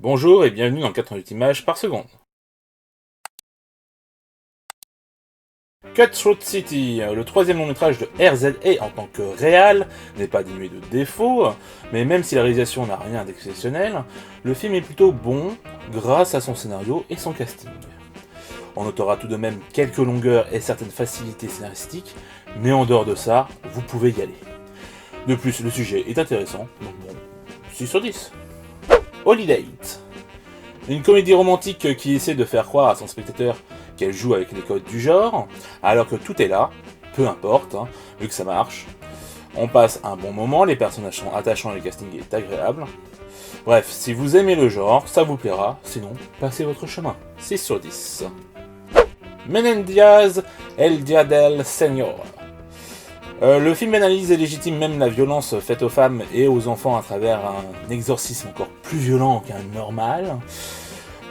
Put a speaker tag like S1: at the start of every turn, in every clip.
S1: Bonjour et bienvenue dans 88 images par seconde. Cutthroat City, le troisième long métrage de RZA en tant que réal, n'est pas dénué de défauts, mais même si la réalisation n'a rien d'exceptionnel, le film est plutôt bon grâce à son scénario et son casting. On notera tout de même quelques longueurs et certaines facilités scénaristiques, mais en dehors de ça, vous pouvez y aller. De plus, le sujet est intéressant, donc bon, 6 sur 10. Holiday. Une comédie romantique qui essaie de faire croire à son spectateur qu'elle joue avec les codes du genre, alors que tout est là, peu importe, vu que ça marche. On passe un bon moment, les personnages sont attachants et le casting est agréable. Bref, si vous aimez le genre, ça vous plaira, sinon, passez votre chemin. 6 sur 10. Menendez El Dia del Señor. Le film analyse et légitime même la violence faite aux femmes et aux enfants à travers un exorcisme encore plus violent qu'un normal.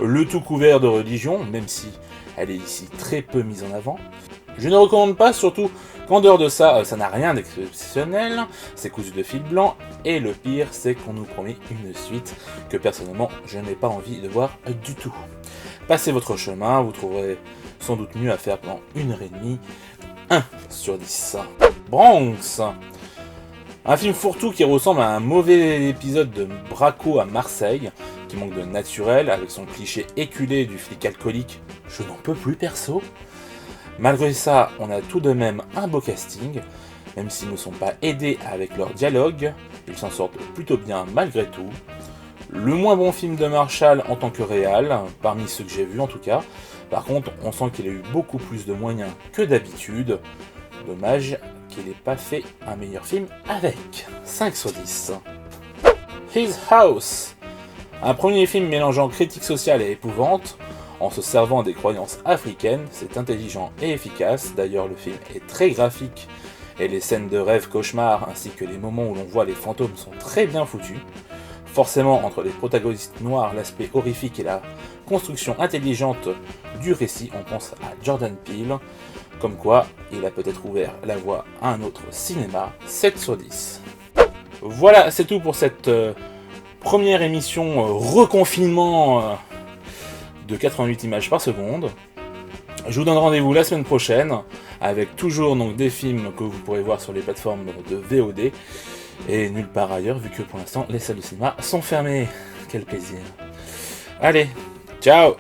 S1: Le tout couvert de religion, même si elle est ici très peu mise en avant. Je ne recommande pas, surtout qu'en dehors de ça, ça n'a rien d'exceptionnel, c'est cousu de fil blanc, et le pire, c'est qu'on nous promet une suite que personnellement, je n'ai pas envie de voir du tout. Passez votre chemin, vous trouverez sans doute mieux à faire pendant 1h30. 1 sur 10. Bronx. Un film fourre-tout qui ressemble à un mauvais épisode de Braco à Marseille, qui manque de naturel, avec son cliché éculé du flic alcoolique « je n'en peux plus perso ». Malgré ça, on a tout de même un beau casting, même s'ils ne sont pas aidés avec leur dialogue, ils s'en sortent plutôt bien malgré tout. Le moins bon film de Marshall en tant que réal, parmi ceux que j'ai vus en tout cas. Par contre, on sent qu'il a eu beaucoup plus de moyens que d'habitude. Dommage qu'il n'ait pas fait un meilleur film avec. 5 sur 10. His House. Un premier film mélangeant critique sociale et épouvante, en se servant des croyances africaines, c'est intelligent et efficace. D'ailleurs, le film est très graphique et les scènes de rêve cauchemar ainsi que les moments où l'on voit les fantômes sont très bien foutus. Forcément, entre les protagonistes noirs, l'aspect horrifique et la construction intelligente du récit, on pense à Jordan Peele, comme quoi il a peut-être ouvert la voie à un autre cinéma. 7 sur 10. Voilà, c'est tout pour cette première émission reconfinement de 88 images par seconde. Je vous donne rendez-vous la semaine prochaine avec toujours donc des films que vous pourrez voir sur les plateformes de VOD et nulle part ailleurs vu que pour l'instant les salles de cinéma sont fermées. Quel plaisir. Allez, ciao.